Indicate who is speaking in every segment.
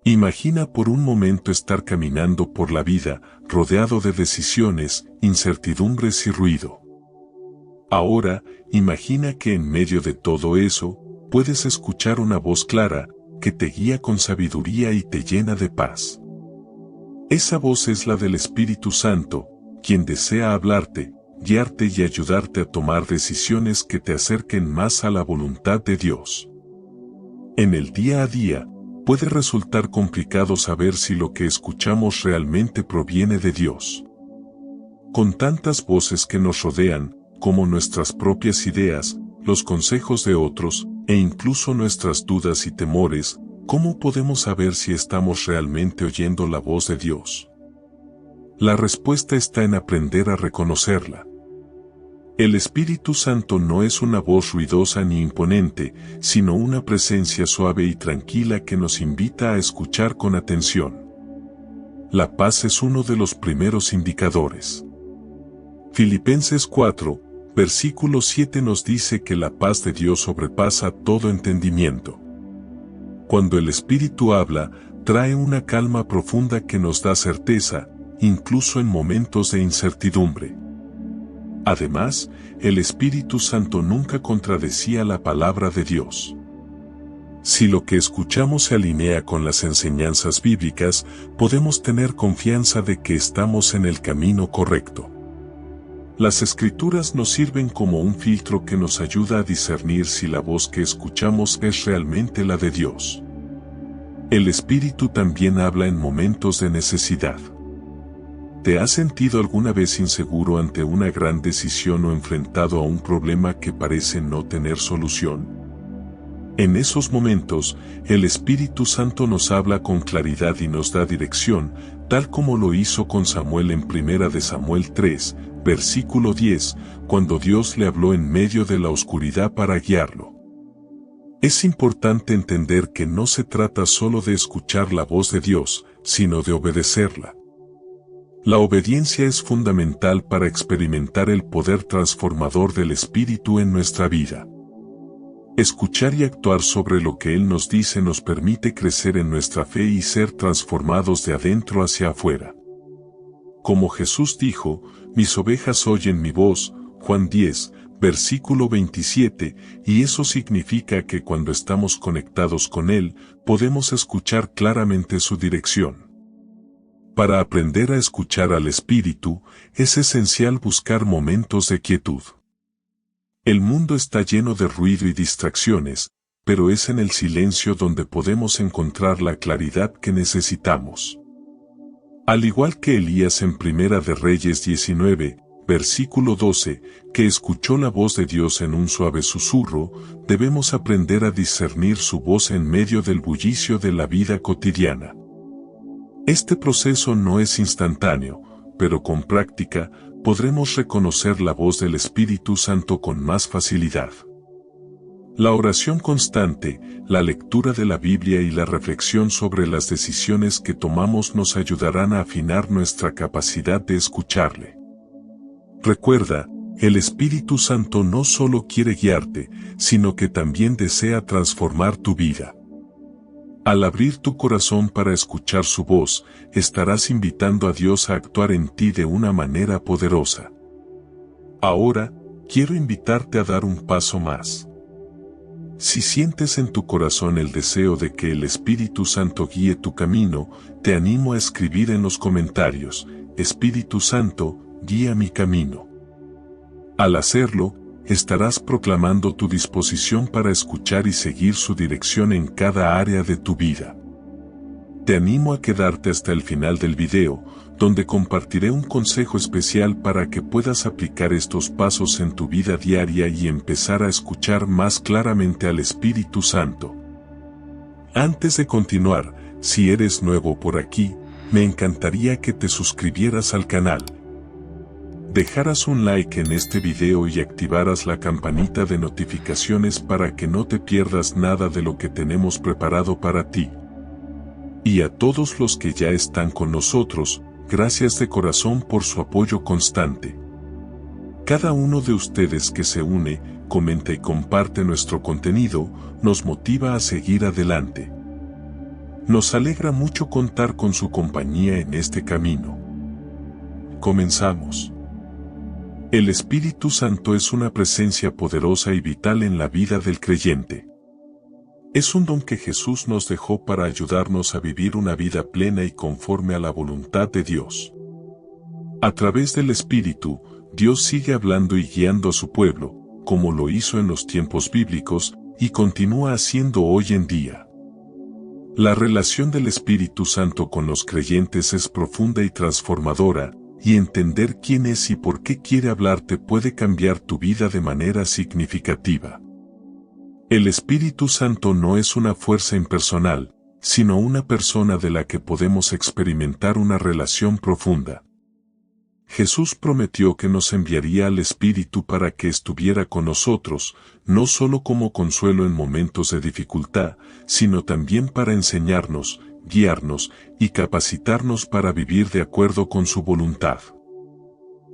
Speaker 1: Imagina por un momento estar caminando por la vida, rodeado de decisiones, incertidumbres y ruido. Ahora, imagina que en medio de todo eso, puedes escuchar una voz clara, que te guía con sabiduría y te llena de paz. Esa voz es la del Espíritu Santo, quien desea hablarte, guiarte y ayudarte a tomar decisiones que te acerquen más a la voluntad de Dios. En el día a día, puede resultar complicado saber si lo que escuchamos realmente proviene de Dios. Con tantas voces que nos rodean, como nuestras propias ideas, los consejos de otros, e incluso nuestras dudas y temores, ¿cómo podemos saber si estamos realmente oyendo la voz de Dios? La respuesta está en aprender a reconocerla. El Espíritu Santo no es una voz ruidosa ni imponente, sino una presencia suave y tranquila que nos invita a escuchar con atención. La paz es uno de los primeros indicadores. Filipenses 4, versículo 7 nos dice que la paz de Dios sobrepasa todo entendimiento. Cuando el Espíritu habla, trae una calma profunda que nos da certeza, incluso en momentos de incertidumbre. Además, el Espíritu Santo nunca contradecía la palabra de Dios. Si lo que escuchamos se alinea con las enseñanzas bíblicas, podemos tener confianza de que estamos en el camino correcto. Las Escrituras nos sirven como un filtro que nos ayuda a discernir si la voz que escuchamos es realmente la de Dios. El Espíritu también habla en momentos de necesidad. ¿Te has sentido alguna vez inseguro ante una gran decisión o enfrentado a un problema que parece no tener solución? En esos momentos, el Espíritu Santo nos habla con claridad y nos da dirección, tal como lo hizo con Samuel en 1 Samuel 3, versículo 10, cuando Dios le habló en medio de la oscuridad para guiarlo. Es importante entender que no se trata solo de escuchar la voz de Dios, sino de obedecerla. La obediencia es fundamental para experimentar el poder transformador del Espíritu en nuestra vida. Escuchar y actuar sobre lo que Él nos dice nos permite crecer en nuestra fe y ser transformados de adentro hacia afuera. Como Jesús dijo, mis ovejas oyen mi voz, Juan 10, versículo 27, y eso significa que cuando estamos conectados con Él, podemos escuchar claramente su dirección. Para aprender a escuchar al Espíritu, es esencial buscar momentos de quietud. El mundo está lleno de ruido y distracciones, pero es en el silencio donde podemos encontrar la claridad que necesitamos. Al igual que Elías en 1 de Reyes 19, versículo 12, que escuchó la voz de Dios en un suave susurro, debemos aprender a discernir su voz en medio del bullicio de la vida cotidiana. Este proceso no es instantáneo, pero con práctica, podremos reconocer la voz del Espíritu Santo con más facilidad. La oración constante, la lectura de la Biblia y la reflexión sobre las decisiones que tomamos nos ayudarán a afinar nuestra capacidad de escucharle. Recuerda, el Espíritu Santo no solo quiere guiarte, sino que también desea transformar tu vida. Al abrir tu corazón para escuchar su voz, estarás invitando a Dios a actuar en ti de una manera poderosa. Ahora, quiero invitarte a dar un paso más. Si sientes en tu corazón el deseo de que el Espíritu Santo guíe tu camino, te animo a escribir en los comentarios, Espíritu Santo, guía mi camino. Al hacerlo, estarás proclamando tu disposición para escuchar y seguir su dirección en cada área de tu vida. Te animo a quedarte hasta el final del video, donde compartiré un consejo especial para que puedas aplicar estos pasos en tu vida diaria y empezar a escuchar más claramente al Espíritu Santo. Antes de continuar, si eres nuevo por aquí, me encantaría que te suscribieras al canal. Dejaras un like en este video y activaras la campanita de notificaciones para que no te pierdas nada de lo que tenemos preparado para ti. Y a todos los que ya están con nosotros, gracias de corazón por su apoyo constante. Cada uno de ustedes que se une, comenta y comparte nuestro contenido, nos motiva a seguir adelante. Nos alegra mucho contar con su compañía en este camino. Comenzamos. El Espíritu Santo es una presencia poderosa y vital en la vida del creyente. Es un don que Jesús nos dejó para ayudarnos a vivir una vida plena y conforme a la voluntad de Dios. A través del Espíritu, Dios sigue hablando y guiando a su pueblo, como lo hizo en los tiempos bíblicos, y continúa haciendo hoy en día. La relación del Espíritu Santo con los creyentes es profunda y transformadora, y entender quién es y por qué quiere hablarte puede cambiar tu vida de manera significativa. El Espíritu Santo no es una fuerza impersonal, sino una persona de la que podemos experimentar una relación profunda. Jesús prometió que nos enviaría al Espíritu para que estuviera con nosotros, no solo como consuelo en momentos de dificultad, sino también para enseñarnos, guiarnos y capacitarnos para vivir de acuerdo con su voluntad.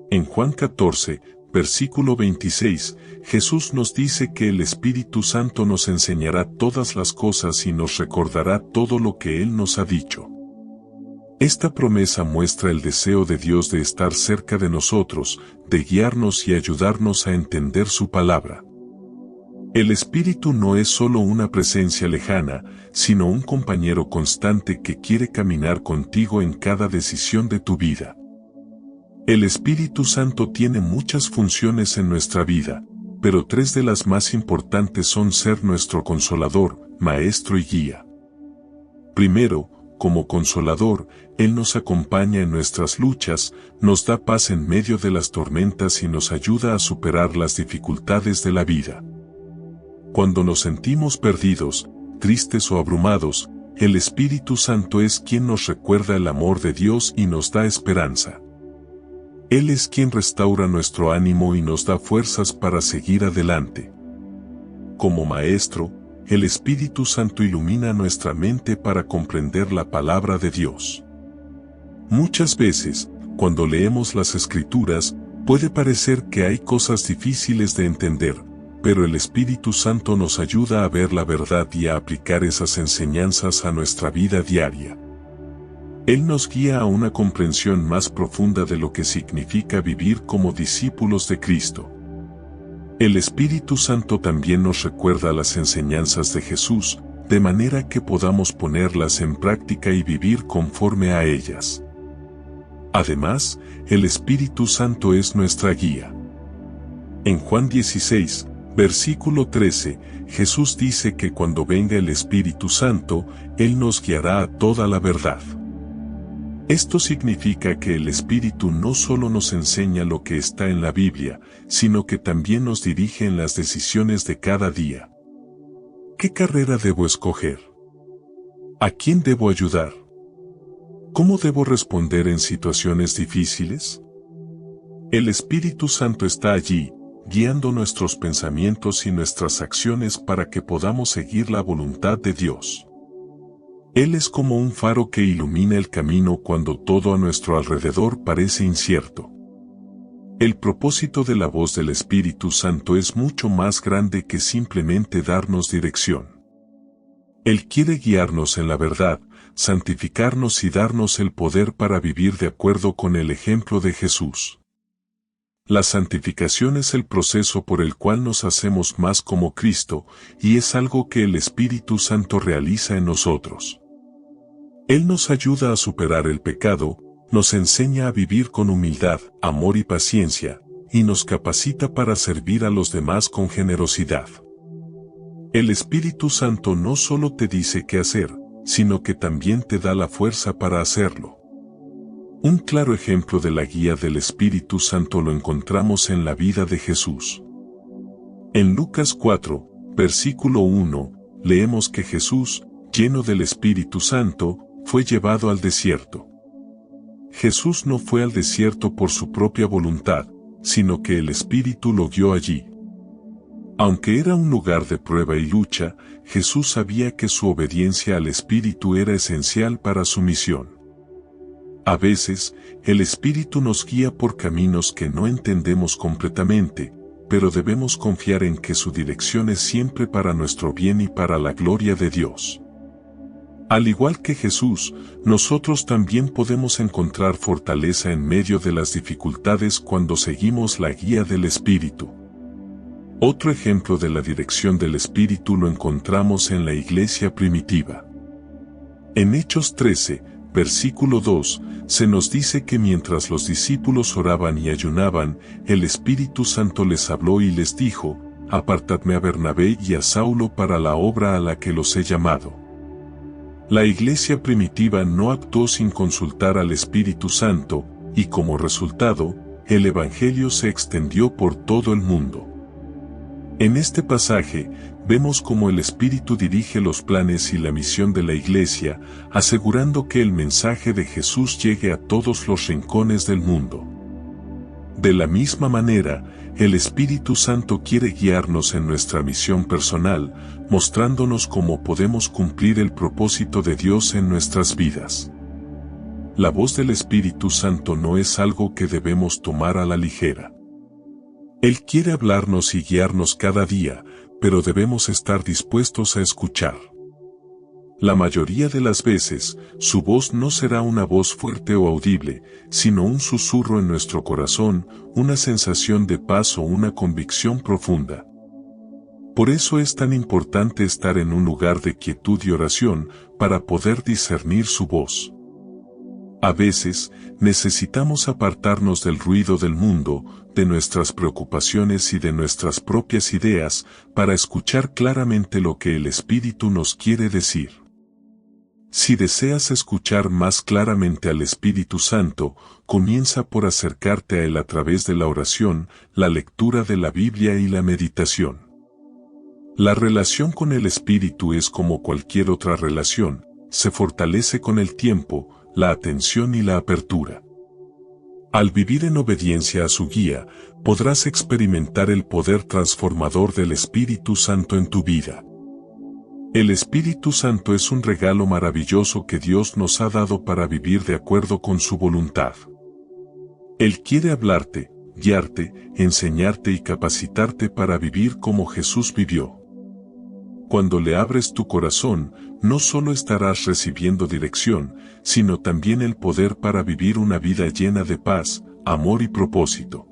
Speaker 1: En Juan 14, versículo 26, Jesús nos dice que el Espíritu Santo nos enseñará todas las cosas y nos recordará todo lo que Él nos ha dicho. Esta promesa muestra el deseo de Dios de estar cerca de nosotros, de guiarnos y ayudarnos a entender su palabra. El Espíritu no es solo una presencia lejana, sino un compañero constante que quiere caminar contigo en cada decisión de tu vida. El Espíritu Santo tiene muchas funciones en nuestra vida, pero tres de las más importantes son ser nuestro consolador, maestro y guía. Primero, como consolador, Él nos acompaña en nuestras luchas, nos da paz en medio de las tormentas y nos ayuda a superar las dificultades de la vida. Cuando nos sentimos perdidos, tristes o abrumados, el Espíritu Santo es quien nos recuerda el amor de Dios y nos da esperanza. Él es quien restaura nuestro ánimo y nos da fuerzas para seguir adelante. Como maestro, el Espíritu Santo ilumina nuestra mente para comprender la palabra de Dios. Muchas veces, cuando leemos las Escrituras, puede parecer que hay cosas difíciles de entender, pero el Espíritu Santo nos ayuda a ver la verdad y a aplicar esas enseñanzas a nuestra vida diaria. Él nos guía a una comprensión más profunda de lo que significa vivir como discípulos de Cristo. El Espíritu Santo también nos recuerda las enseñanzas de Jesús, de manera que podamos ponerlas en práctica y vivir conforme a ellas. Además, el Espíritu Santo es nuestra guía. En Juan 16, versículo 13, Jesús dice que cuando venga el Espíritu Santo, Él nos guiará a toda la verdad. Esto significa que el Espíritu no solo nos enseña lo que está en la Biblia, sino que también nos dirige en las decisiones de cada día. ¿Qué carrera debo escoger? ¿A quién debo ayudar? ¿Cómo debo responder en situaciones difíciles? El Espíritu Santo está allí, guiando nuestros pensamientos y nuestras acciones para que podamos seguir la voluntad de Dios. Él es como un faro que ilumina el camino cuando todo a nuestro alrededor parece incierto. El propósito de la voz del Espíritu Santo es mucho más grande que simplemente darnos dirección. Él quiere guiarnos en la verdad, santificarnos y darnos el poder para vivir de acuerdo con el ejemplo de Jesús. La santificación es el proceso por el cual nos hacemos más como Cristo, y es algo que el Espíritu Santo realiza en nosotros. Él nos ayuda a superar el pecado, nos enseña a vivir con humildad, amor y paciencia, y nos capacita para servir a los demás con generosidad. El Espíritu Santo no solo te dice qué hacer, sino que también te da la fuerza para hacerlo. Un claro ejemplo de la guía del Espíritu Santo lo encontramos en la vida de Jesús. En Lucas 4, versículo 1, leemos que Jesús, lleno del Espíritu Santo, fue llevado al desierto. Jesús no fue al desierto por su propia voluntad, sino que el Espíritu lo guió allí. Aunque era un lugar de prueba y lucha, Jesús sabía que su obediencia al Espíritu era esencial para su misión. A veces, el Espíritu nos guía por caminos que no entendemos completamente, pero debemos confiar en que su dirección es siempre para nuestro bien y para la gloria de Dios. Al igual que Jesús, nosotros también podemos encontrar fortaleza en medio de las dificultades cuando seguimos la guía del Espíritu. Otro ejemplo de la dirección del Espíritu lo encontramos en la iglesia primitiva. En Hechos 13, versículo 2, se nos dice que mientras los discípulos oraban y ayunaban, el Espíritu Santo les habló y les dijo: «Apartadme a Bernabé y a Saulo para la obra a la que los he llamado». La iglesia primitiva no actuó sin consultar al Espíritu Santo, y como resultado, el Evangelio se extendió por todo el mundo. En este pasaje, vemos cómo el Espíritu dirige los planes y la misión de la iglesia, asegurando que el mensaje de Jesús llegue a todos los rincones del mundo. De la misma manera, el Espíritu Santo quiere guiarnos en nuestra misión personal, mostrándonos cómo podemos cumplir el propósito de Dios en nuestras vidas. La voz del Espíritu Santo no es algo que debemos tomar a la ligera. Él quiere hablarnos y guiarnos cada día, pero debemos estar dispuestos a escuchar. La mayoría de las veces, su voz no será una voz fuerte o audible, sino un susurro en nuestro corazón, una sensación de paz o una convicción profunda. Por eso es tan importante estar en un lugar de quietud y oración, para poder discernir su voz. A veces, necesitamos apartarnos del ruido del mundo, de nuestras preocupaciones y de nuestras propias ideas, para escuchar claramente lo que el Espíritu nos quiere decir. Si deseas escuchar más claramente al Espíritu Santo, comienza por acercarte a Él a través de la oración, la lectura de la Biblia y la meditación. La relación con el Espíritu es como cualquier otra relación, se fortalece con el tiempo, la atención y la apertura. Al vivir en obediencia a su guía, podrás experimentar el poder transformador del Espíritu Santo en tu vida. El Espíritu Santo es un regalo maravilloso que Dios nos ha dado para vivir de acuerdo con su voluntad. Él quiere hablarte, guiarte, enseñarte y capacitarte para vivir como Jesús vivió. Cuando le abres tu corazón, no solo estarás recibiendo dirección, sino también el poder para vivir una vida llena de paz, amor y propósito.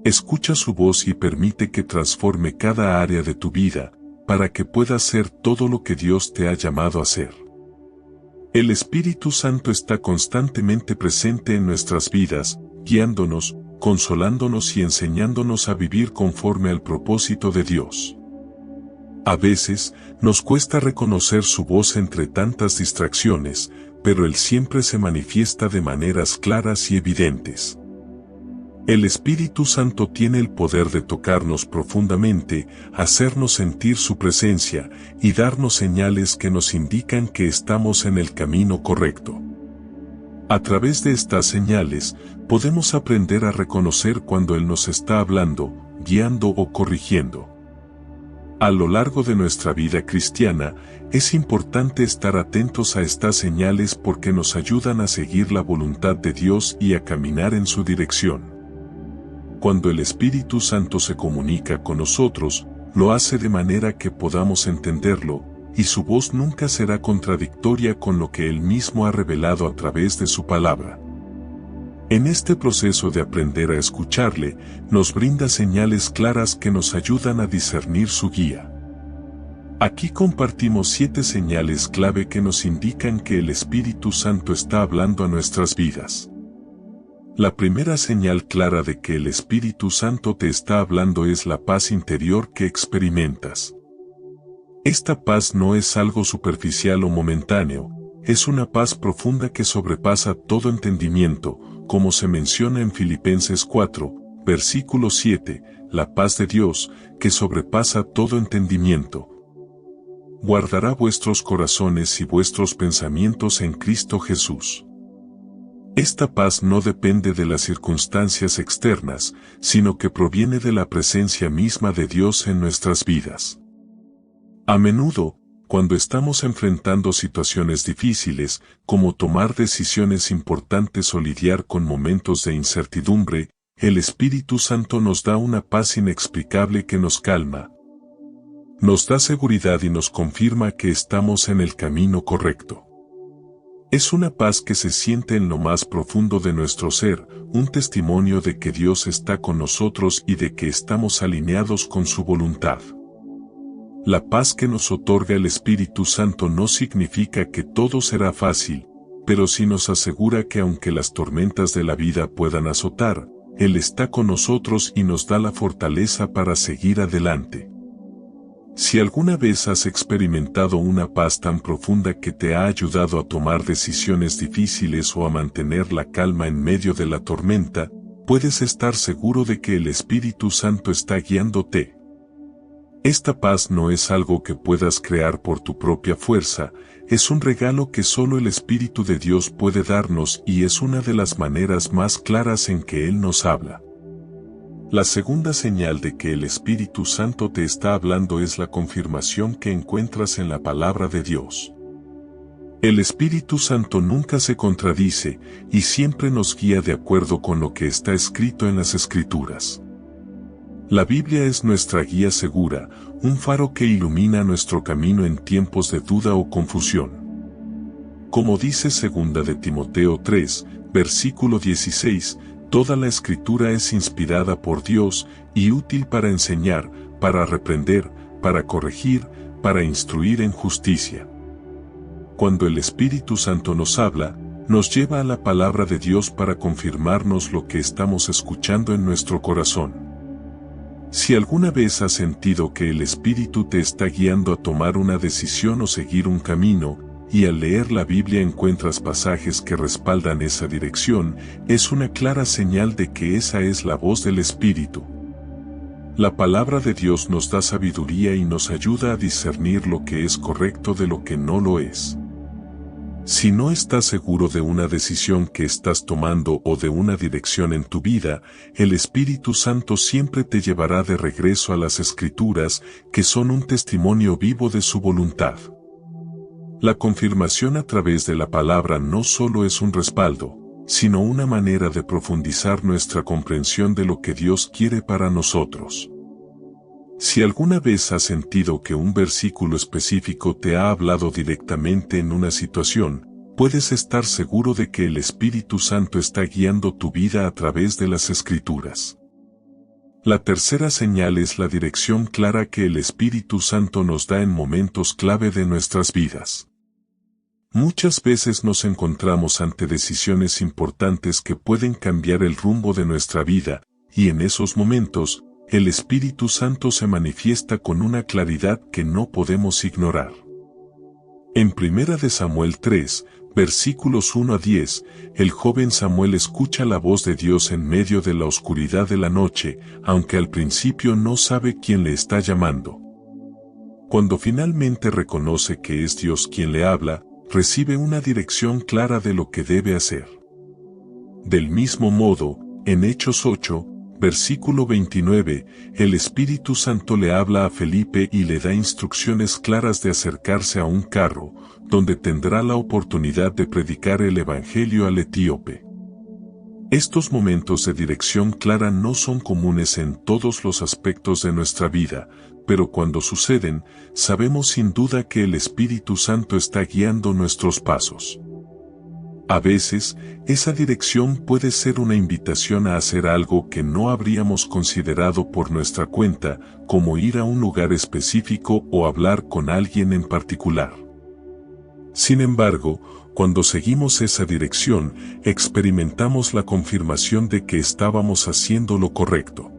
Speaker 1: Escucha su voz y permite que transforme cada área de tu vida, para que puedas ser todo lo que Dios te ha llamado a ser. El Espíritu Santo está constantemente presente en nuestras vidas, guiándonos, consolándonos y enseñándonos a vivir conforme al propósito de Dios. A veces, nos cuesta reconocer su voz entre tantas distracciones, pero Él siempre se manifiesta de maneras claras y evidentes. El Espíritu Santo tiene el poder de tocarnos profundamente, hacernos sentir su presencia y darnos señales que nos indican que estamos en el camino correcto. A través de estas señales, podemos aprender a reconocer cuando Él nos está hablando, guiando o corrigiendo. A lo largo de nuestra vida cristiana, es importante estar atentos a estas señales porque nos ayudan a seguir la voluntad de Dios y a caminar en su dirección. Cuando el Espíritu Santo se comunica con nosotros, lo hace de manera que podamos entenderlo, y su voz nunca será contradictoria con lo que Él mismo ha revelado a través de su palabra. En este proceso de aprender a escucharle, nos brinda señales claras que nos ayudan a discernir su guía. Aquí compartimos 7 señales clave que nos indican que el Espíritu Santo está hablando a nuestras vidas. La primera señal clara de que el Espíritu Santo te está hablando es la paz interior que experimentas. Esta paz no es algo superficial o momentáneo, es una paz profunda que sobrepasa todo entendimiento, como se menciona en Filipenses 4, versículo 7, la paz de Dios, que sobrepasa todo entendimiento. Guardará vuestros corazones y vuestros pensamientos en Cristo Jesús. Esta paz no depende de las circunstancias externas, sino que proviene de la presencia misma de Dios en nuestras vidas. A menudo, cuando estamos enfrentando situaciones difíciles, como tomar decisiones importantes o lidiar con momentos de incertidumbre, el Espíritu Santo nos da una paz inexplicable que nos calma. Nos da seguridad y nos confirma que estamos en el camino correcto. Es una paz que se siente en lo más profundo de nuestro ser, un testimonio de que Dios está con nosotros y de que estamos alineados con su voluntad. La paz que nos otorga el Espíritu Santo no significa que todo será fácil, pero sí nos asegura que aunque las tormentas de la vida puedan azotar, Él está con nosotros y nos da la fortaleza para seguir adelante. Si alguna vez has experimentado una paz tan profunda que te ha ayudado a tomar decisiones difíciles o a mantener la calma en medio de la tormenta, puedes estar seguro de que el Espíritu Santo está guiándote. Esta paz no es algo que puedas crear por tu propia fuerza, es un regalo que solo el Espíritu de Dios puede darnos y es una de las maneras más claras en que Él nos habla. La segunda señal de que el Espíritu Santo te está hablando es la confirmación que encuentras en la palabra de Dios. El Espíritu Santo nunca se contradice y siempre nos guía de acuerdo con lo que está escrito en las Escrituras. La Biblia es nuestra guía segura, un faro que ilumina nuestro camino en tiempos de duda o confusión. Como dice 2 de Timoteo 3, versículo 16, toda la Escritura es inspirada por Dios y útil para enseñar, para reprender, para corregir, para instruir en justicia. Cuando el Espíritu Santo nos habla, nos lleva a la palabra de Dios para confirmarnos lo que estamos escuchando en nuestro corazón. Si alguna vez has sentido que el Espíritu te está guiando a tomar una decisión o seguir un camino, y al leer la Biblia encuentras pasajes que respaldan esa dirección, es una clara señal de que esa es la voz del Espíritu. La palabra de Dios nos da sabiduría y nos ayuda a discernir lo que es correcto de lo que no lo es. Si no estás seguro de una decisión que estás tomando o de una dirección en tu vida, el Espíritu Santo siempre te llevará de regreso a las Escrituras, que son un testimonio vivo de su voluntad. La confirmación a través de la palabra no solo es un respaldo, sino una manera de profundizar nuestra comprensión de lo que Dios quiere para nosotros. Si alguna vez has sentido que un versículo específico te ha hablado directamente en una situación, puedes estar seguro de que el Espíritu Santo está guiando tu vida a través de las Escrituras. La tercera señal es la dirección clara que el Espíritu Santo nos da en momentos clave de nuestras vidas. Muchas veces nos encontramos ante decisiones importantes que pueden cambiar el rumbo de nuestra vida, y en esos momentos, el Espíritu Santo se manifiesta con una claridad que no podemos ignorar. En 1 de Samuel 3, versículos 1 a 10, el joven Samuel escucha la voz de Dios en medio de la oscuridad de la noche, aunque al principio no sabe quién le está llamando. Cuando finalmente reconoce que es Dios quien le habla, recibe una dirección clara de lo que debe hacer. Del mismo modo, en Hechos 8, versículo 29, el Espíritu Santo le habla a Felipe y le da instrucciones claras de acercarse a un carro, donde tendrá la oportunidad de predicar el Evangelio al etíope. Estos momentos de dirección clara no son comunes en todos los aspectos de nuestra vida, pero cuando suceden, sabemos sin duda que el Espíritu Santo está guiando nuestros pasos. A veces, esa dirección puede ser una invitación a hacer algo que no habríamos considerado por nuestra cuenta, como ir a un lugar específico o hablar con alguien en particular. Sin embargo, cuando seguimos esa dirección, experimentamos la confirmación de que estábamos haciendo lo correcto.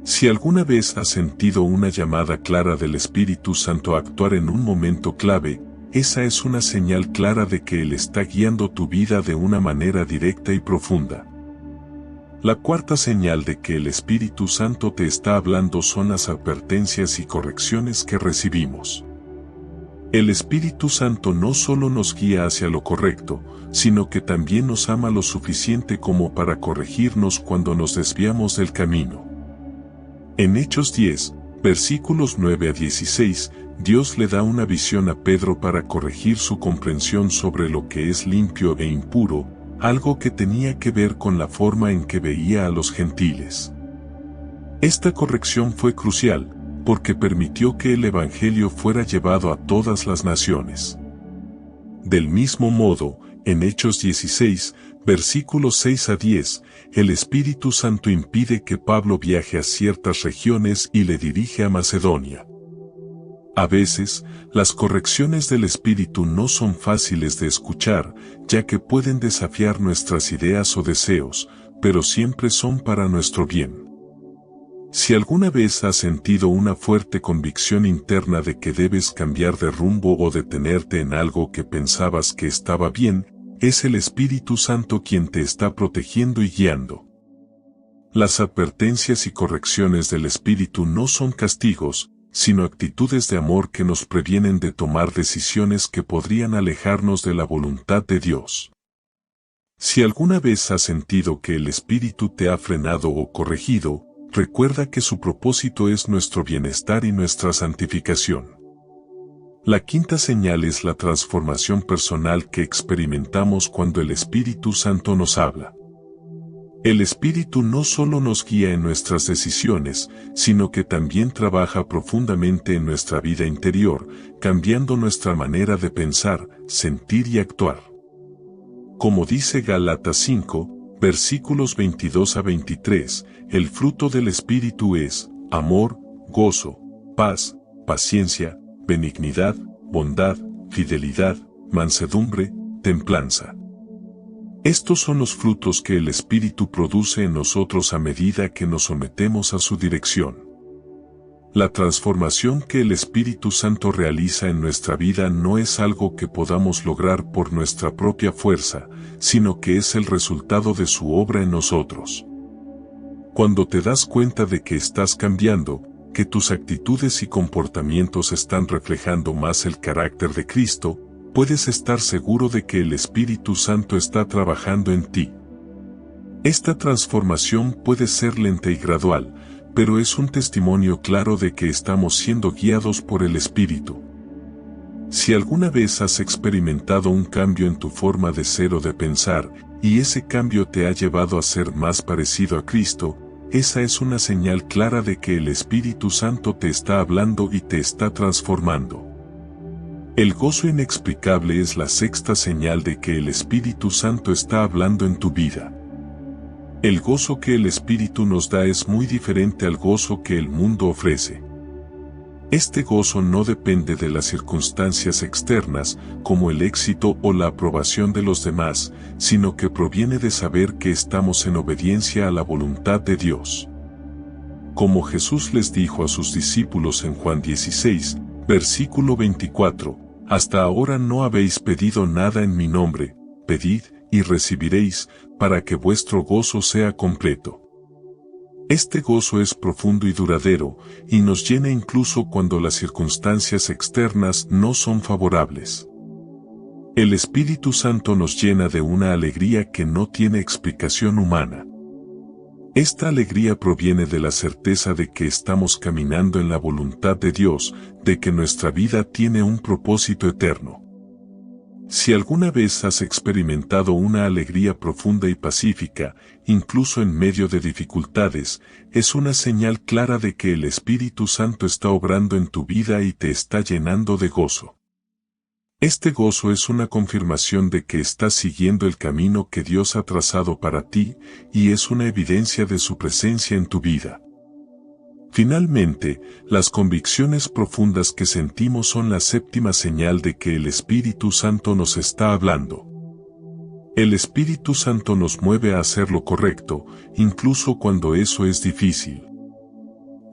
Speaker 1: Si alguna vez has sentido una llamada clara del Espíritu Santo a actuar en un momento clave, esa es una señal clara de que Él está guiando tu vida de una manera directa y profunda. La cuarta señal de que el Espíritu Santo te está hablando son las advertencias y correcciones que recibimos. El Espíritu Santo no solo nos guía hacia lo correcto, sino que también nos ama lo suficiente como para corregirnos cuando nos desviamos del camino. En Hechos 10, versículos 9 a 16, Dios le da una visión a Pedro para corregir su comprensión sobre lo que es limpio e impuro, algo que tenía que ver con la forma en que veía a los gentiles. Esta corrección fue crucial, porque permitió que el Evangelio fuera llevado a todas las naciones. Del mismo modo, en Hechos 16, versículos 6 a 10, el Espíritu Santo impide que Pablo viaje a ciertas regiones y le dirige a Macedonia. A veces, las correcciones del Espíritu no son fáciles de escuchar, ya que pueden desafiar nuestras ideas o deseos, pero siempre son para nuestro bien. Si alguna vez has sentido una fuerte convicción interna de que debes cambiar de rumbo o detenerte en algo que pensabas que estaba bien, es el Espíritu Santo quien te está protegiendo y guiando. Las advertencias y correcciones del Espíritu no son castigos, sino actitudes de amor que nos previenen de tomar decisiones que podrían alejarnos de la voluntad de Dios. Si alguna vez has sentido que el Espíritu te ha frenado o corregido, recuerda que su propósito es nuestro bienestar y nuestra santificación. La quinta señal es la transformación personal que experimentamos cuando el Espíritu Santo nos habla. El Espíritu no solo nos guía en nuestras decisiones, sino que también trabaja profundamente en nuestra vida interior, cambiando nuestra manera de pensar, sentir y actuar. Como dice Gálatas 5, versículos 22 a 23, el fruto del Espíritu es amor, gozo, paz, paciencia, benignidad, bondad, fidelidad, mansedumbre, templanza. Estos son los frutos que el Espíritu produce en nosotros a medida que nos sometemos a su dirección. La transformación que el Espíritu Santo realiza en nuestra vida no es algo que podamos lograr por nuestra propia fuerza, sino que es el resultado de su obra en nosotros. Cuando te das cuenta de que estás cambiando, que tus actitudes y comportamientos están reflejando más el carácter de Cristo, puedes estar seguro de que el Espíritu Santo está trabajando en ti. Esta transformación puede ser lenta y gradual, pero es un testimonio claro de que estamos siendo guiados por el Espíritu. Si alguna vez has experimentado un cambio en tu forma de ser o de pensar, y ese cambio te ha llevado a ser más parecido a Cristo, esa es una señal clara de que el Espíritu Santo te está hablando y te está transformando. El gozo inexplicable es la sexta señal de que el Espíritu Santo está hablando en tu vida. El gozo que el Espíritu nos da es muy diferente al gozo que el mundo ofrece. Este gozo no depende de las circunstancias externas, como el éxito o la aprobación de los demás, sino que proviene de saber que estamos en obediencia a la voluntad de Dios. Como Jesús les dijo a sus discípulos en Juan 16, versículo 24, hasta ahora no habéis pedido nada en mi nombre, pedid y recibiréis, para que vuestro gozo sea completo. Este gozo es profundo y duradero, y nos llena incluso cuando las circunstancias externas no son favorables. El Espíritu Santo nos llena de una alegría que no tiene explicación humana. Esta alegría proviene de la certeza de que estamos caminando en la voluntad de Dios, de que nuestra vida tiene un propósito eterno. Si alguna vez has experimentado una alegría profunda y pacífica, incluso en medio de dificultades, es una señal clara de que el Espíritu Santo está obrando en tu vida y te está llenando de gozo. Este gozo es una confirmación de que estás siguiendo el camino que Dios ha trazado para ti, y es una evidencia de su presencia en tu vida. Finalmente, las convicciones profundas que sentimos son la séptima señal de que el Espíritu Santo nos está hablando. El Espíritu Santo nos mueve a hacer lo correcto, incluso cuando eso es difícil.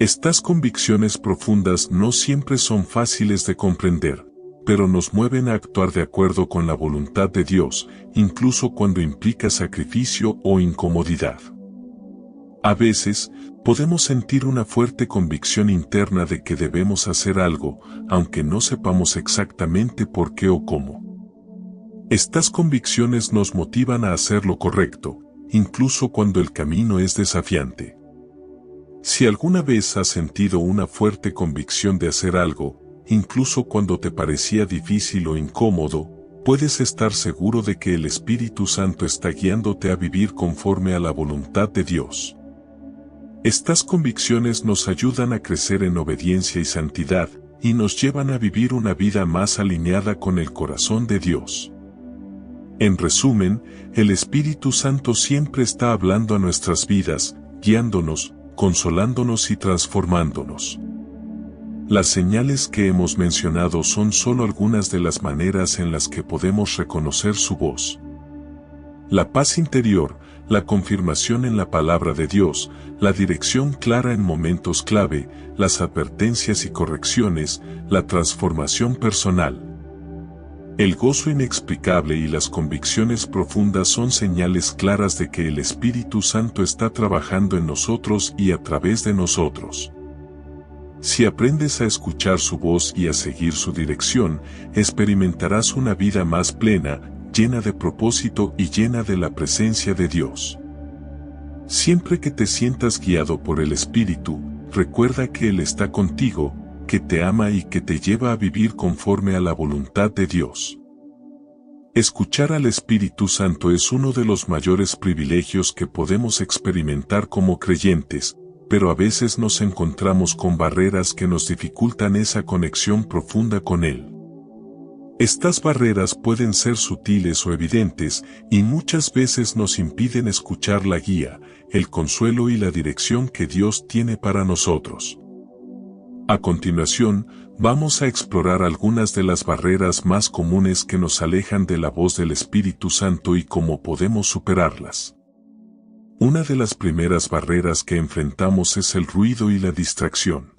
Speaker 1: Estas convicciones profundas no siempre son fáciles de comprender, pero nos mueven a actuar de acuerdo con la voluntad de Dios, incluso cuando implica sacrificio o incomodidad. A veces, podemos sentir una fuerte convicción interna de que debemos hacer algo, aunque no sepamos exactamente por qué o cómo. Estas convicciones nos motivan a hacer lo correcto, incluso cuando el camino es desafiante. Si alguna vez has sentido una fuerte convicción de hacer algo, incluso cuando te parecía difícil o incómodo, puedes estar seguro de que el Espíritu Santo está guiándote a vivir conforme a la voluntad de Dios. Estas convicciones nos ayudan a crecer en obediencia y santidad, y nos llevan a vivir una vida más alineada con el corazón de Dios. En resumen, el Espíritu Santo siempre está hablando a nuestras vidas, guiándonos, consolándonos y transformándonos. Las señales que hemos mencionado son solo algunas de las maneras en las que podemos reconocer su voz. La paz interior, la confirmación en la palabra de Dios, la dirección clara en momentos clave, las advertencias y correcciones, la transformación personal. El gozo inexplicable y las convicciones profundas son señales claras de que el Espíritu Santo está trabajando en nosotros y a través de nosotros. Si aprendes a escuchar su voz y a seguir su dirección, experimentarás una vida más plena, llena de propósito y llena de la presencia de Dios. Siempre que te sientas guiado por el Espíritu, recuerda que Él está contigo, que te ama y que te lleva a vivir conforme a la voluntad de Dios. Escuchar al Espíritu Santo es uno de los mayores privilegios que podemos experimentar como creyentes, pero a veces nos encontramos con barreras que nos dificultan esa conexión profunda con Él. Estas barreras pueden ser sutiles o evidentes, y muchas veces nos impiden escuchar la guía, el consuelo y la dirección que Dios tiene para nosotros. A continuación, vamos a explorar algunas de las barreras más comunes que nos alejan de la voz del Espíritu Santo y cómo podemos superarlas. Una de las primeras barreras que enfrentamos es el ruido y la distracción.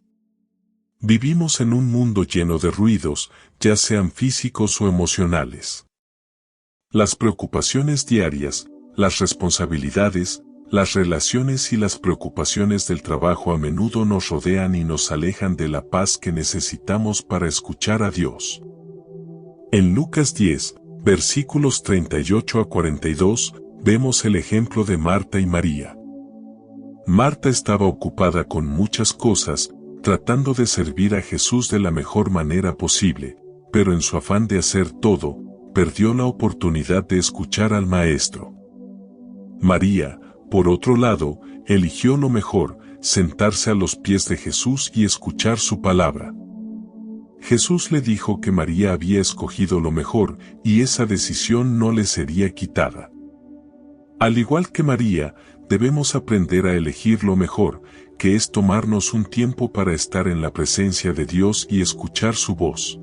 Speaker 1: Vivimos en un mundo lleno de ruidos, ya sean físicos o emocionales. Las preocupaciones diarias, las responsabilidades, las relaciones y las preocupaciones del trabajo a menudo nos rodean y nos alejan de la paz que necesitamos para escuchar a Dios. En Lucas 10, versículos 38 a 42, vemos el ejemplo de Marta y María. Marta estaba ocupada con muchas cosas, tratando de servir a Jesús de la mejor manera posible, pero en su afán de hacer todo, perdió la oportunidad de escuchar al Maestro. María, por otro lado, eligió lo mejor, sentarse a los pies de Jesús y escuchar su palabra. Jesús le dijo que María había escogido lo mejor, y esa decisión no le sería quitada. Al igual que María, debemos aprender a elegir lo mejor, que es tomarnos un tiempo para estar en la presencia de Dios y escuchar su voz.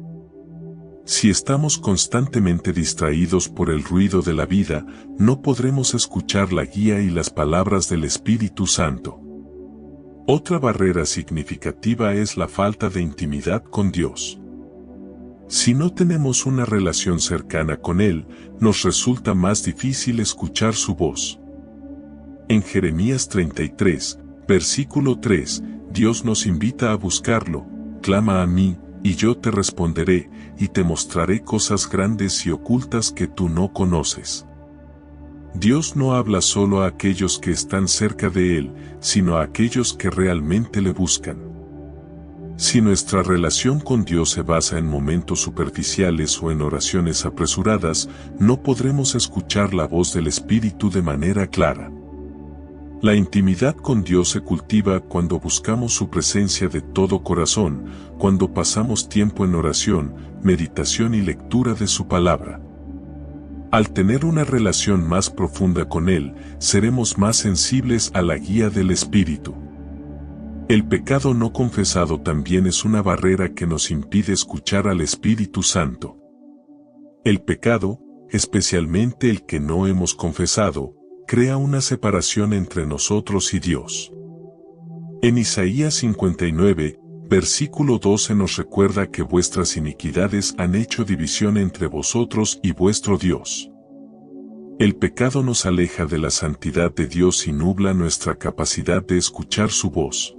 Speaker 1: Si estamos constantemente distraídos por el ruido de la vida, no podremos escuchar la guía y las palabras del Espíritu Santo. Otra barrera significativa es la falta de intimidad con Dios. Si no tenemos una relación cercana con Él, nos resulta más difícil escuchar su voz. En Jeremías 33, versículo 3, Dios nos invita a buscarlo: clama a mí, y yo te responderé, y te mostraré cosas grandes y ocultas que tú no conoces. Dios no habla solo a aquellos que están cerca de Él, sino a aquellos que realmente le buscan. Si nuestra relación con Dios se basa en momentos superficiales o en oraciones apresuradas, no podremos escuchar la voz del Espíritu de manera clara. La intimidad con Dios se cultiva cuando buscamos su presencia de todo corazón, cuando pasamos tiempo en oración, meditación y lectura de su palabra. Al tener una relación más profunda con Él, seremos más sensibles a la guía del Espíritu. El pecado no confesado también es una barrera que nos impide escuchar al Espíritu Santo. El pecado, especialmente el que no hemos confesado, crea una separación entre nosotros y Dios. En Isaías 59, versículo 12 nos recuerda que vuestras iniquidades han hecho división entre vosotros y vuestro Dios. El pecado nos aleja de la santidad de Dios y nubla nuestra capacidad de escuchar su voz.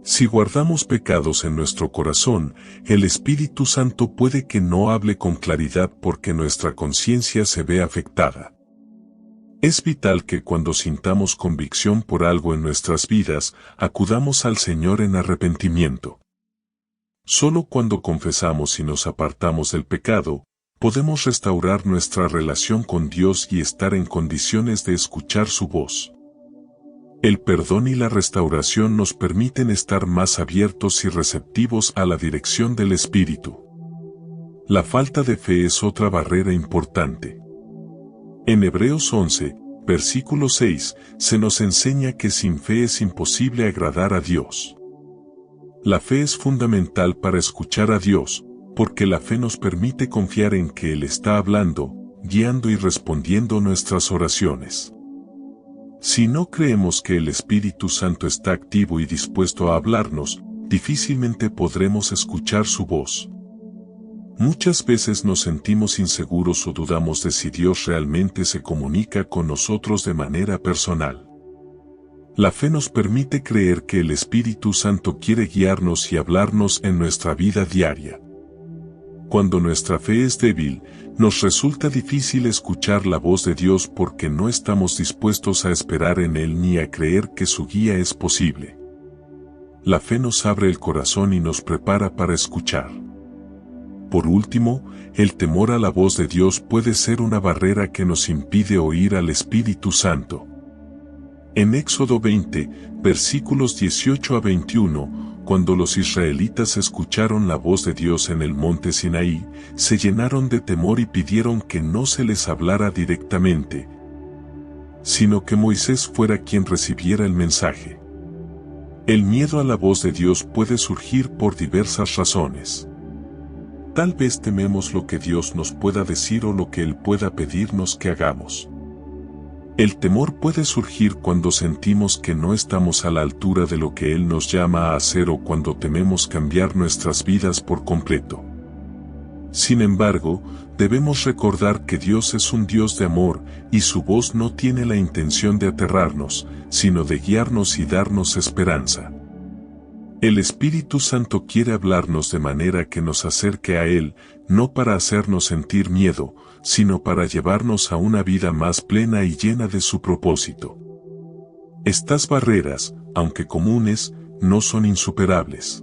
Speaker 1: Si guardamos pecados en nuestro corazón, el Espíritu Santo puede que no hable con claridad porque nuestra conciencia se ve afectada. Es vital que cuando sintamos convicción por algo en nuestras vidas, acudamos al Señor en arrepentimiento. Solo cuando confesamos y nos apartamos del pecado, podemos restaurar nuestra relación con Dios y estar en condiciones de escuchar su voz. El perdón y la restauración nos permiten estar más abiertos y receptivos a la dirección del Espíritu. La falta de fe es otra barrera importante. En Hebreos 11, versículo 6, se nos enseña que sin fe es imposible agradar a Dios. La fe es fundamental para escuchar a Dios, porque la fe nos permite confiar en que Él está hablando, guiando y respondiendo nuestras oraciones. Si no creemos que el Espíritu Santo está activo y dispuesto a hablarnos, difícilmente podremos escuchar su voz. Muchas veces nos sentimos inseguros o dudamos de si Dios realmente se comunica con nosotros de manera personal. La fe nos permite creer que el Espíritu Santo quiere guiarnos y hablarnos en nuestra vida diaria. Cuando nuestra fe es débil, nos resulta difícil escuchar la voz de Dios porque no estamos dispuestos a esperar en Él ni a creer que su guía es posible. La fe nos abre el corazón y nos prepara para escuchar. Por último, el temor a la voz de Dios puede ser una barrera que nos impide oír al Espíritu Santo. En Éxodo 20, versículos 18 a 21, cuando los israelitas escucharon la voz de Dios en el monte Sinaí, se llenaron de temor y pidieron que no se les hablara directamente, sino que Moisés fuera quien recibiera el mensaje. El miedo a la voz de Dios puede surgir por diversas razones. Tal vez tememos lo que Dios nos pueda decir o lo que Él pueda pedirnos que hagamos. El temor puede surgir cuando sentimos que no estamos a la altura de lo que Él nos llama a hacer o cuando tememos cambiar nuestras vidas por completo. Sin embargo, debemos recordar que Dios es un Dios de amor y su voz no tiene la intención de aterrarnos, sino de guiarnos y darnos esperanza. El Espíritu Santo quiere hablarnos de manera que nos acerque a Él, no para hacernos sentir miedo, sino para llevarnos a una vida más plena y llena de su propósito. Estas barreras, aunque comunes, no son insuperables.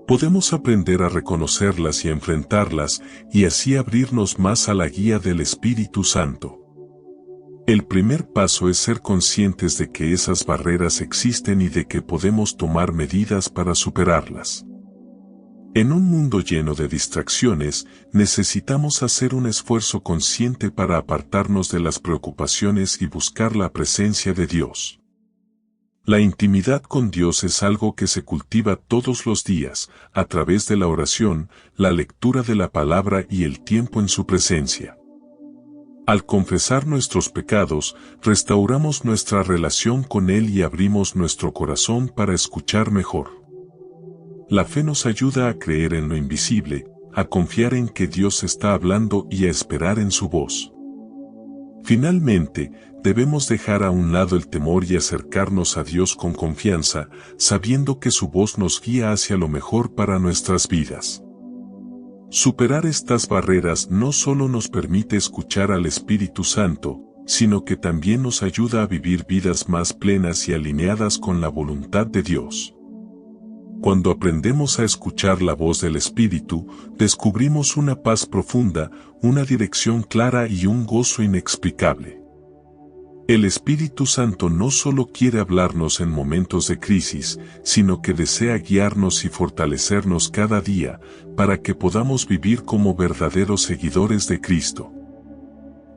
Speaker 1: Podemos aprender a reconocerlas y enfrentarlas, y así abrirnos más a la guía del Espíritu Santo. El primer paso es ser conscientes de que esas barreras existen y de que podemos tomar medidas para superarlas. En un mundo lleno de distracciones, necesitamos hacer un esfuerzo consciente para apartarnos de las preocupaciones y buscar la presencia de Dios. La intimidad con Dios es algo que se cultiva todos los días, a través de la oración, la lectura de la palabra y el tiempo en su presencia. Al confesar nuestros pecados, restauramos nuestra relación con Él y abrimos nuestro corazón para escuchar mejor. La fe nos ayuda a creer en lo invisible, a confiar en que Dios está hablando y a esperar en su voz. Finalmente, debemos dejar a un lado el temor y acercarnos a Dios con confianza, sabiendo que su voz nos guía hacia lo mejor para nuestras vidas. Superar estas barreras no solo nos permite escuchar al Espíritu Santo, sino que también nos ayuda a vivir vidas más plenas y alineadas con la voluntad de Dios. Cuando aprendemos a escuchar la voz del Espíritu, descubrimos una paz profunda, una dirección clara y un gozo inexplicable. El Espíritu Santo no solo quiere hablarnos en momentos de crisis, sino que desea guiarnos y fortalecernos cada día, para que podamos vivir como verdaderos seguidores de Cristo.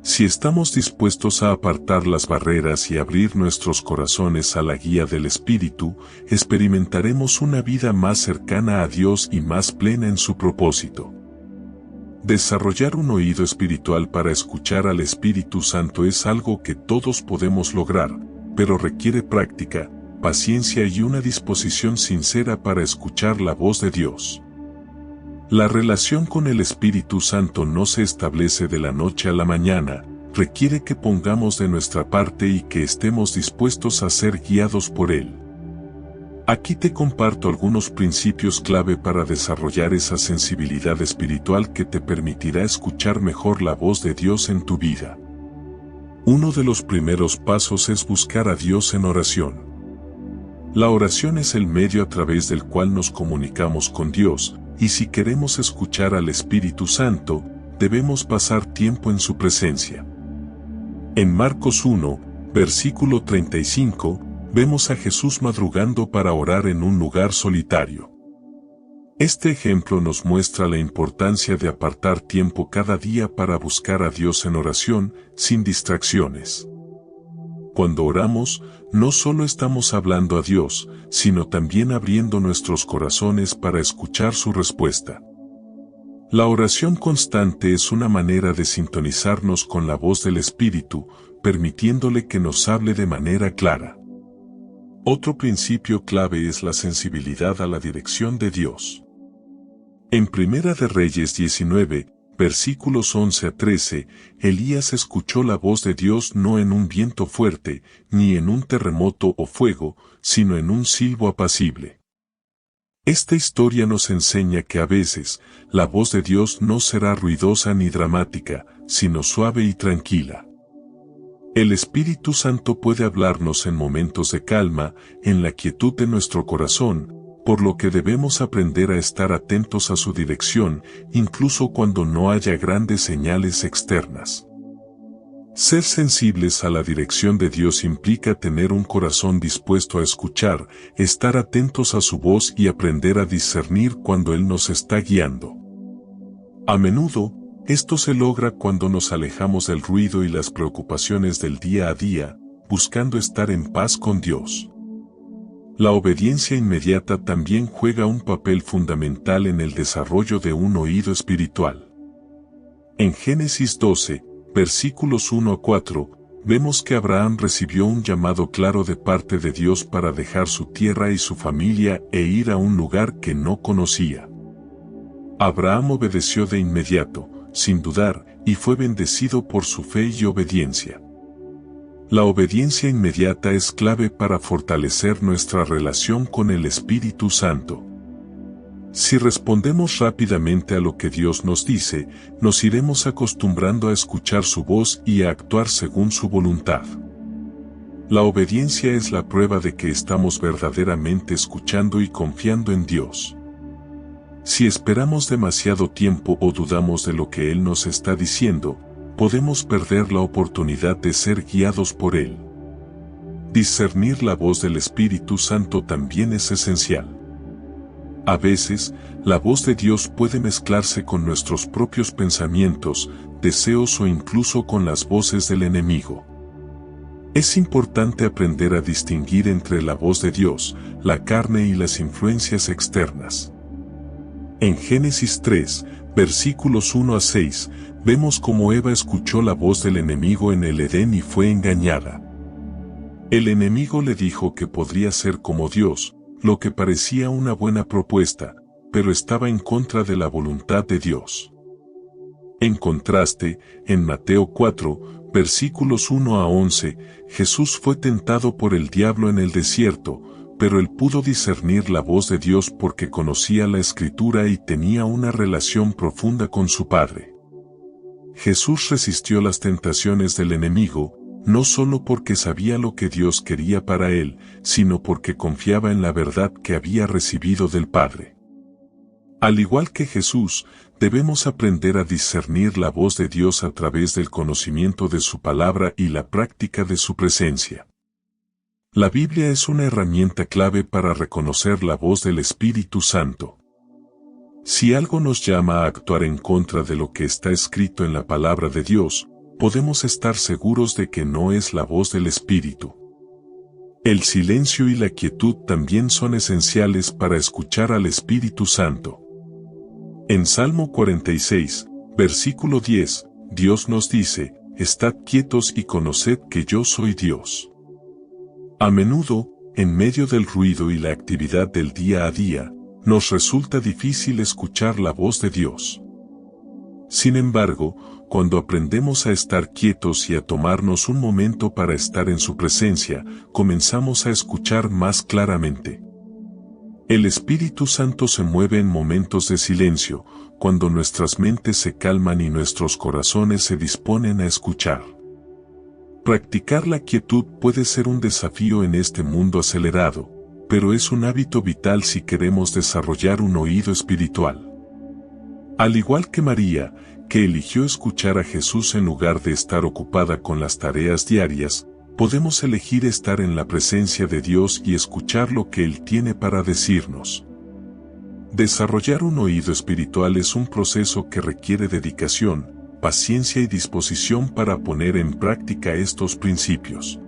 Speaker 1: Si estamos dispuestos a apartar las barreras y abrir nuestros corazones a la guía del Espíritu, experimentaremos una vida más cercana a Dios y más plena en su propósito. Desarrollar un oído espiritual para escuchar al Espíritu Santo es algo que todos podemos lograr, pero requiere práctica, paciencia y una disposición sincera para escuchar la voz de Dios. La relación con el Espíritu Santo no se establece de la noche a la mañana, requiere que pongamos de nuestra parte y que estemos dispuestos a ser guiados por Él. Aquí te comparto algunos principios clave para desarrollar esa sensibilidad espiritual que te permitirá escuchar mejor la voz de Dios en tu vida. Uno de los primeros pasos es buscar a Dios en oración. La oración es el medio a través del cual nos comunicamos con Dios, y si queremos escuchar al Espíritu Santo, debemos pasar tiempo en su presencia. En Marcos 1, versículo 35, vemos a Jesús madrugando para orar en un lugar solitario. Este ejemplo nos muestra la importancia de apartar tiempo cada día para buscar a Dios en oración, sin distracciones. Cuando oramos, no solo estamos hablando a Dios, sino también abriendo nuestros corazones para escuchar su respuesta. La oración constante es una manera de sintonizarnos con la voz del Espíritu, permitiéndole que nos hable de manera clara. Otro principio clave es la sensibilidad a la dirección de Dios. En Primera de Reyes 19, versículos 11 a 13, Elías escuchó la voz de Dios no en un viento fuerte, ni en un terremoto o fuego, sino en un silbo apacible. Esta historia nos enseña que a veces, la voz de Dios no será ruidosa ni dramática, sino suave y tranquila. El Espíritu Santo puede hablarnos en momentos de calma, en la quietud de nuestro corazón, por lo que debemos aprender a estar atentos a su dirección, incluso cuando no haya grandes señales externas. Ser sensibles a la dirección de Dios implica tener un corazón dispuesto a escuchar, estar atentos a su voz y aprender a discernir cuando Él nos está guiando. A menudo, esto se logra cuando nos alejamos del ruido y las preocupaciones del día a día, buscando estar en paz con Dios. La obediencia inmediata también juega un papel fundamental en el desarrollo de un oído espiritual. En Génesis 12, versículos 1 a 4, vemos que Abraham recibió un llamado claro de parte de Dios para dejar su tierra y su familia e ir a un lugar que no conocía. Abraham obedeció de inmediato, sin dudar, y fue bendecido por su fe y obediencia. La obediencia inmediata es clave para fortalecer nuestra relación con el Espíritu Santo. Si respondemos rápidamente a lo que Dios nos dice, nos iremos acostumbrando a escuchar su voz y a actuar según su voluntad. La obediencia es la prueba de que estamos verdaderamente escuchando y confiando en Dios. Si esperamos demasiado tiempo o dudamos de lo que Él nos está diciendo, podemos perder la oportunidad de ser guiados por Él. Discernir la voz del Espíritu Santo también es esencial. A veces, la voz de Dios puede mezclarse con nuestros propios pensamientos, deseos o incluso con las voces del enemigo. Es importante aprender a distinguir entre la voz de Dios, la carne y las influencias externas. En Génesis 3, versículos 1 a 6, vemos cómo Eva escuchó la voz del enemigo en el Edén y fue engañada. El enemigo le dijo que podría ser como Dios, lo que parecía una buena propuesta, pero estaba en contra de la voluntad de Dios. En contraste, en Mateo 4, versículos 1 a 11, Jesús fue tentado por el diablo en el desierto, pero él pudo discernir la voz de Dios porque conocía la Escritura y tenía una relación profunda con su Padre. Jesús resistió las tentaciones del enemigo, no solo porque sabía lo que Dios quería para él, sino porque confiaba en la verdad que había recibido del Padre. Al igual que Jesús, debemos aprender a discernir la voz de Dios a través del conocimiento de su palabra y la práctica de su presencia. La Biblia es una herramienta clave para reconocer la voz del Espíritu Santo. Si algo nos llama a actuar en contra de lo que está escrito en la palabra de Dios, podemos estar seguros de que no es la voz del Espíritu. El silencio y la quietud también son esenciales para escuchar al Espíritu Santo. En Salmo 46, versículo 10, Dios nos dice, «Estad quietos y conoced que yo soy Dios». A menudo, en medio del ruido y la actividad del día a día, nos resulta difícil escuchar la voz de Dios. Sin embargo, cuando aprendemos a estar quietos y a tomarnos un momento para estar en su presencia, comenzamos a escuchar más claramente. El Espíritu Santo se mueve en momentos de silencio, cuando nuestras mentes se calman y nuestros corazones se disponen a escuchar. Practicar la quietud puede ser un desafío en este mundo acelerado, pero es un hábito vital si queremos desarrollar un oído espiritual. Al igual que María, que eligió escuchar a Jesús en lugar de estar ocupada con las tareas diarias, podemos elegir estar en la presencia de Dios y escuchar lo que Él tiene para decirnos. Desarrollar un oído espiritual es un proceso que requiere dedicación, paciencia y disposición para poner en práctica estos principios.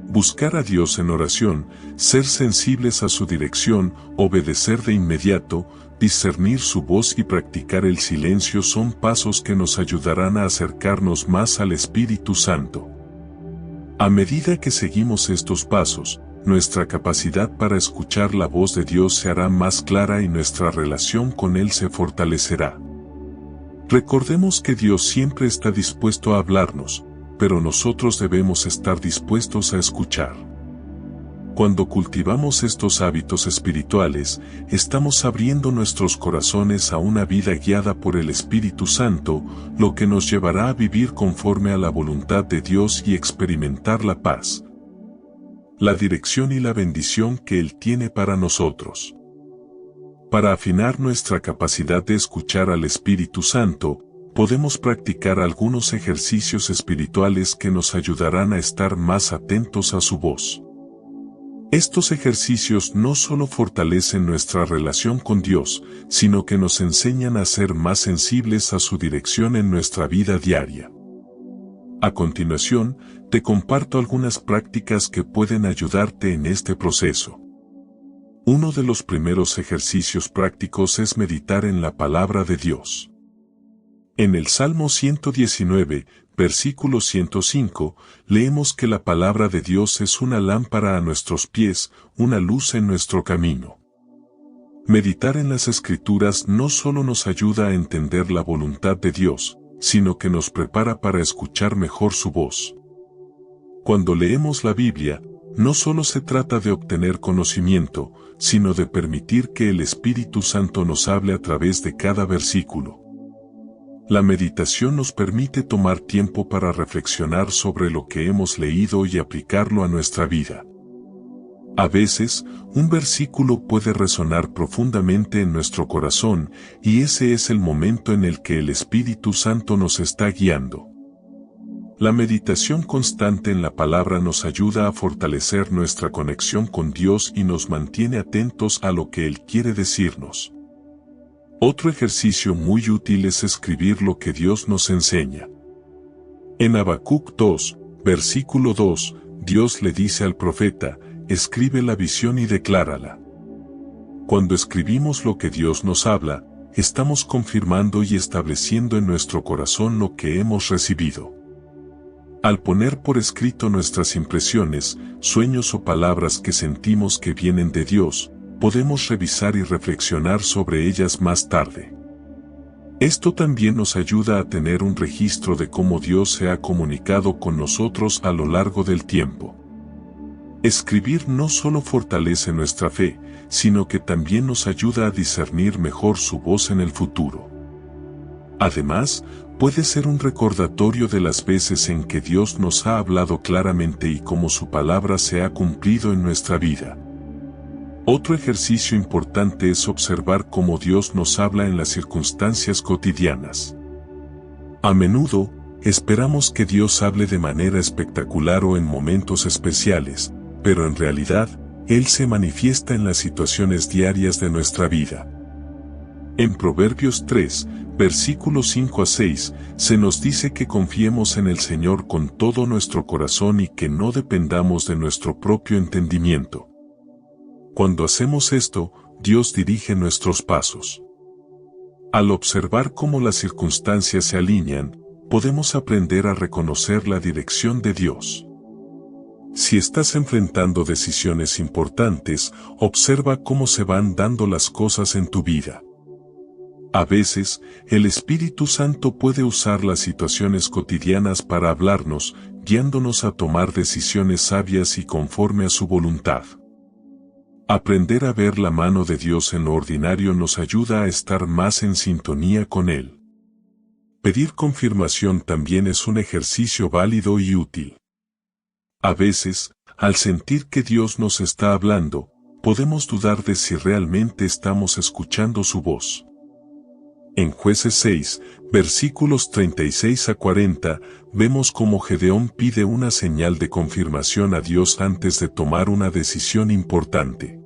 Speaker 1: Buscar a Dios en oración, ser sensibles a su dirección, obedecer de inmediato, discernir su voz y practicar el silencio son pasos que nos ayudarán a acercarnos más al Espíritu Santo. A medida que seguimos estos pasos, nuestra capacidad para escuchar la voz de Dios se hará más clara y nuestra relación con Él se fortalecerá. Recordemos que Dios siempre está dispuesto a hablarnos, pero nosotros debemos estar dispuestos a escuchar. Cuando cultivamos estos hábitos espirituales, estamos abriendo nuestros corazones a una vida guiada por el Espíritu Santo, lo que nos llevará a vivir conforme a la voluntad de Dios y experimentar la paz, la dirección y la bendición que Él tiene para nosotros. Para afinar nuestra capacidad de escuchar al Espíritu Santo, podemos practicar algunos ejercicios espirituales que nos ayudarán a estar más atentos a su voz. Estos ejercicios no solo fortalecen nuestra relación con Dios, sino que nos enseñan a ser más sensibles a su dirección en nuestra vida diaria. A continuación, te comparto algunas prácticas que pueden ayudarte en este proceso. Uno de los primeros ejercicios prácticos es meditar en la palabra de Dios. En el Salmo 119, versículo 105, leemos que la palabra de Dios es una lámpara a nuestros pies, una luz en nuestro camino. Meditar en las Escrituras no solo nos ayuda a entender la voluntad de Dios, sino que nos prepara para escuchar mejor su voz. Cuando leemos la Biblia, no solo se trata de obtener conocimiento, sino de permitir que el Espíritu Santo nos hable a través de cada versículo. La meditación nos permite tomar tiempo para reflexionar sobre lo que hemos leído y aplicarlo a nuestra vida. A veces, un versículo puede resonar profundamente en nuestro corazón, y ese es el momento en el que el Espíritu Santo nos está guiando. La meditación constante en la palabra nos ayuda a fortalecer nuestra conexión con Dios y nos mantiene atentos a lo que Él quiere decirnos. Otro ejercicio muy útil es escribir lo que Dios nos enseña. En Habacuc 2, versículo 2, Dios le dice al profeta, escribe la visión y declárala. Cuando escribimos lo que Dios nos habla, estamos confirmando y estableciendo en nuestro corazón lo que hemos recibido. Al poner por escrito nuestras impresiones, sueños o palabras que sentimos que vienen de Dios, podemos revisar y reflexionar sobre ellas más tarde. Esto también nos ayuda a tener un registro de cómo Dios se ha comunicado con nosotros a lo largo del tiempo. Escribir no solo fortalece nuestra fe, sino que también nos ayuda a discernir mejor su voz en el futuro. Además, puede ser un recordatorio de las veces en que Dios nos ha hablado claramente y cómo su palabra se ha cumplido en nuestra vida. Otro ejercicio importante es observar cómo Dios nos habla en las circunstancias cotidianas. A menudo, esperamos que Dios hable de manera espectacular o en momentos especiales, pero en realidad, Él se manifiesta en las situaciones diarias de nuestra vida. En Proverbios 3, versículos 5 a 6, se nos dice que confiemos en el Señor con todo nuestro corazón y que no dependamos de nuestro propio entendimiento. Cuando hacemos esto, Dios dirige nuestros pasos. Al observar cómo las circunstancias se alinean, podemos aprender a reconocer la dirección de Dios. Si estás enfrentando decisiones importantes, observa cómo se van dando las cosas en tu vida. A veces, el Espíritu Santo puede usar las situaciones cotidianas para hablarnos, guiándonos a tomar decisiones sabias y conforme a su voluntad. Aprender a ver la mano de Dios en lo ordinario nos ayuda a estar más en sintonía con Él. Pedir confirmación también es un ejercicio válido y útil. A veces, al sentir que Dios nos está hablando, podemos dudar de si realmente estamos escuchando su voz. En Jueces 6, versículos 36 a 40, vemos cómo Gedeón pide una señal de confirmación a Dios antes de tomar una decisión importante.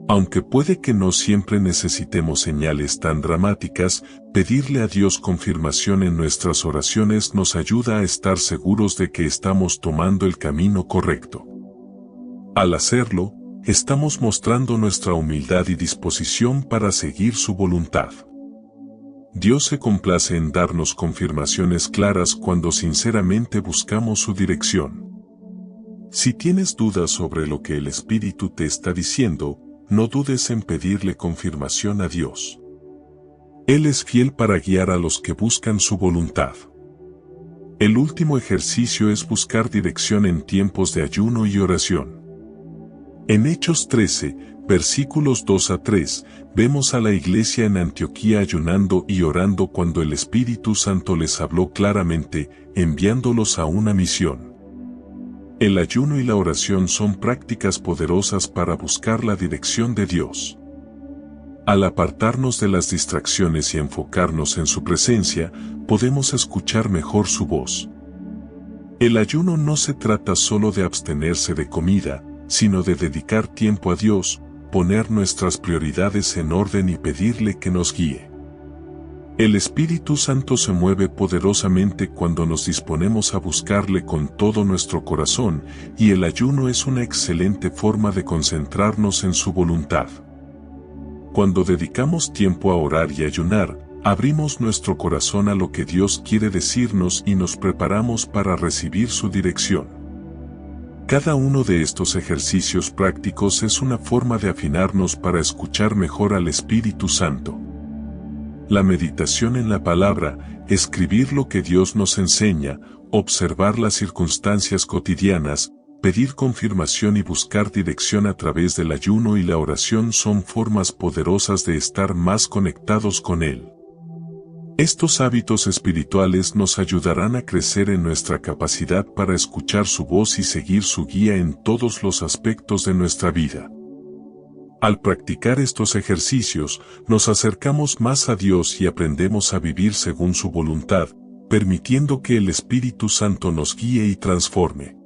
Speaker 1: Aunque puede que no siempre necesitemos señales tan dramáticas, pedirle a Dios confirmación en nuestras oraciones nos ayuda a estar seguros de que estamos tomando el camino correcto. Al hacerlo, estamos mostrando nuestra humildad y disposición para seguir su voluntad. Dios se complace en darnos confirmaciones claras cuando sinceramente buscamos su dirección. Si tienes dudas sobre lo que el Espíritu te está diciendo, no dudes en pedirle confirmación a Dios. Él es fiel para guiar a los que buscan su voluntad. El último ejercicio es buscar dirección en tiempos de ayuno y oración. En Hechos 13, versículos 2 a 3, vemos a la iglesia en Antioquía ayunando y orando cuando el Espíritu Santo les habló claramente, enviándolos a una misión. El ayuno y la oración son prácticas poderosas para buscar la dirección de Dios. Al apartarnos de las distracciones y enfocarnos en su presencia, podemos escuchar mejor su voz. El ayuno no se trata solo de abstenerse de comida, sino de dedicar tiempo a Dios, poner nuestras prioridades en orden y pedirle que nos guíe. El Espíritu Santo se mueve poderosamente cuando nos disponemos a buscarle con todo nuestro corazón, y el ayuno es una excelente forma de concentrarnos en su voluntad. Cuando dedicamos tiempo a orar y ayunar, abrimos nuestro corazón a lo que Dios quiere decirnos y nos preparamos para recibir su dirección. Cada uno de estos ejercicios prácticos es una forma de afinarnos para escuchar mejor al Espíritu Santo. La meditación en la palabra, escribir lo que Dios nos enseña, observar las circunstancias cotidianas, pedir confirmación y buscar dirección a través del ayuno y la oración son formas poderosas de estar más conectados con Él. Estos hábitos espirituales nos ayudarán a crecer en nuestra capacidad para escuchar su voz y seguir su guía en todos los aspectos de nuestra vida. Al practicar estos ejercicios, nos acercamos más a Dios y aprendemos a vivir según su voluntad, permitiendo que el Espíritu Santo nos guíe y transforme.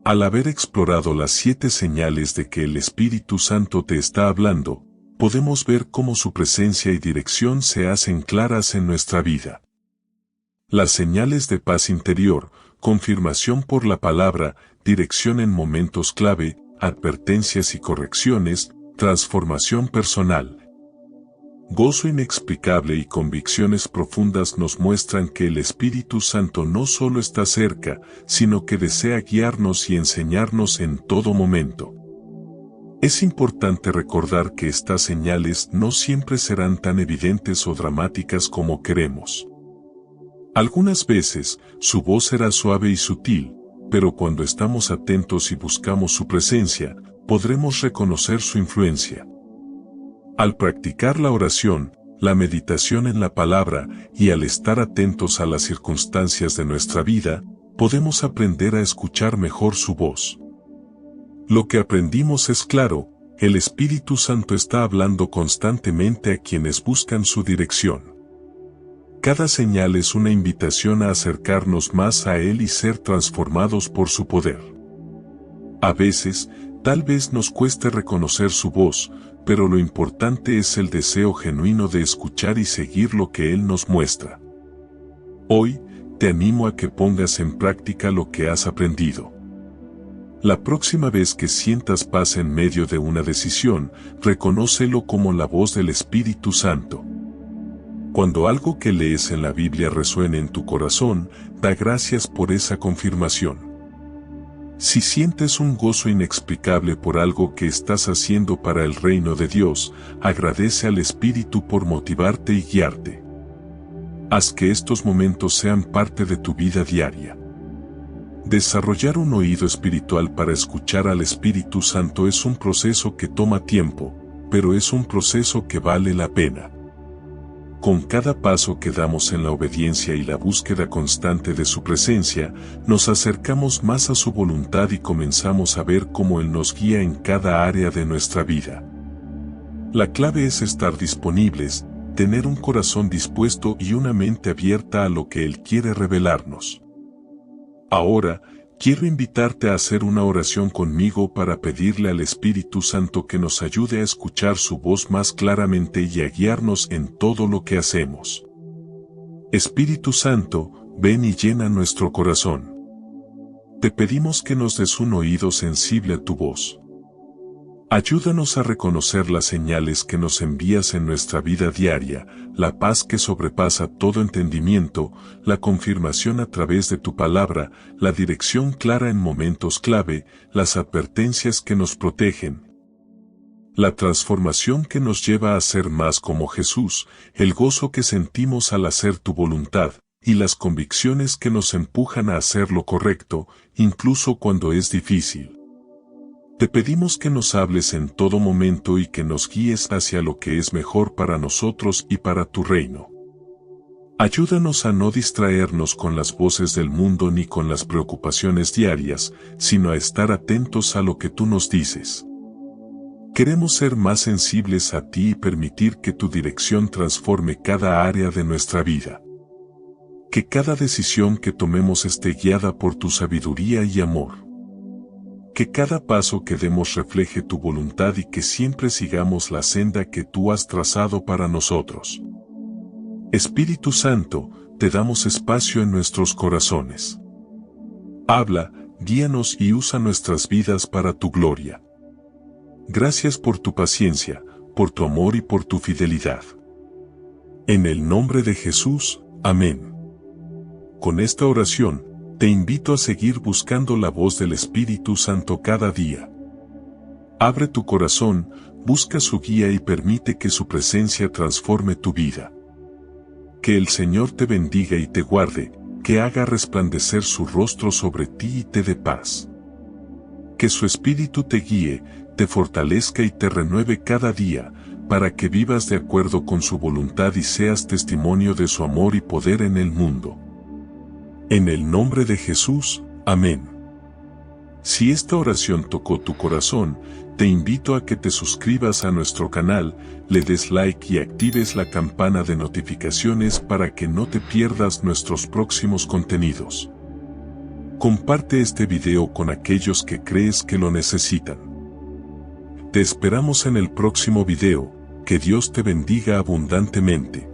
Speaker 1: Al haber explorado las 7 señales de que el Espíritu Santo te está hablando, podemos ver cómo su presencia y dirección se hacen claras en nuestra vida. Las señales de paz interior, confirmación por la palabra, dirección en momentos clave, advertencias y correcciones, transformación personal. Gozo inexplicable y convicciones profundas nos muestran que el Espíritu Santo no solo está cerca, sino que desea guiarnos y enseñarnos en todo momento. Es importante recordar que estas señales no siempre serán tan evidentes o dramáticas como queremos. Algunas veces, su voz será suave y sutil, pero cuando estamos atentos y buscamos su presencia, podremos reconocer su influencia. Al practicar la oración, la meditación en la palabra y al estar atentos a las circunstancias de nuestra vida, podemos aprender a escuchar mejor su voz. Lo que aprendimos es claro, el Espíritu Santo está hablando constantemente a quienes buscan su dirección. Cada señal es una invitación a acercarnos más a Él y ser transformados por su poder. A veces, tal vez nos cueste reconocer su voz, pero lo importante es el deseo genuino de escuchar y seguir lo que Él nos muestra. Hoy, te animo a que pongas en práctica lo que has aprendido. La próxima vez que sientas paz en medio de una decisión, reconócelo como la voz del Espíritu Santo. Cuando algo que lees en la Biblia resuene en tu corazón, da gracias por esa confirmación. Si sientes un gozo inexplicable por algo que estás haciendo para el reino de Dios, agradece al Espíritu por motivarte y guiarte. Haz que estos momentos sean parte de tu vida diaria. Desarrollar un oído espiritual para escuchar al Espíritu Santo es un proceso que toma tiempo, pero es un proceso que vale la pena. Con cada paso que damos en la obediencia y la búsqueda constante de su presencia, nos acercamos más a su voluntad y comenzamos a ver cómo Él nos guía en cada área de nuestra vida. La clave es estar disponibles, tener un corazón dispuesto y una mente abierta a lo que Él quiere revelarnos. Ahora, quiero invitarte a hacer una oración conmigo para pedirle al Espíritu Santo que nos ayude a escuchar su voz más claramente y a guiarnos en todo lo que hacemos. Espíritu Santo, ven y llena nuestro corazón. Te pedimos que nos des un oído sensible a tu voz. Ayúdanos a reconocer las señales que nos envías en nuestra vida diaria, la paz que sobrepasa todo entendimiento, la confirmación a través de tu palabra, la dirección clara en momentos clave, las advertencias que nos protegen, la transformación que nos lleva a ser más como Jesús, el gozo que sentimos al hacer tu voluntad, y las convicciones que nos empujan a hacer lo correcto, incluso cuando es difícil. Te pedimos que nos hables en todo momento y que nos guíes hacia lo que es mejor para nosotros y para tu reino. Ayúdanos a no distraernos con las voces del mundo ni con las preocupaciones diarias, sino a estar atentos a lo que tú nos dices. Queremos ser más sensibles a ti y permitir que tu dirección transforme cada área de nuestra vida. Que cada decisión que tomemos esté guiada por tu sabiduría y amor. Que cada paso que demos refleje tu voluntad y que siempre sigamos la senda que tú has trazado para nosotros. Espíritu Santo, te damos espacio en nuestros corazones. Habla, guíanos y usa nuestras vidas para tu gloria. Gracias por tu paciencia, por tu amor y por tu fidelidad. En el nombre de Jesús, amén. Con esta oración, te invito a seguir buscando la voz del Espíritu Santo cada día. Abre tu corazón, busca su guía y permite que su presencia transforme tu vida. Que el Señor te bendiga y te guarde, que haga resplandecer su rostro sobre ti y te dé paz. Que su Espíritu te guíe, te fortalezca y te renueve cada día, para que vivas de acuerdo con su voluntad y seas testimonio de su amor y poder en el mundo. En el nombre de Jesús, amén. Si esta oración tocó tu corazón, te invito a que te suscribas a nuestro canal, le des like y actives la campana de notificaciones para que no te pierdas nuestros próximos contenidos. Comparte este video con aquellos que crees que lo necesitan. Te esperamos en el próximo video, que Dios te bendiga abundantemente.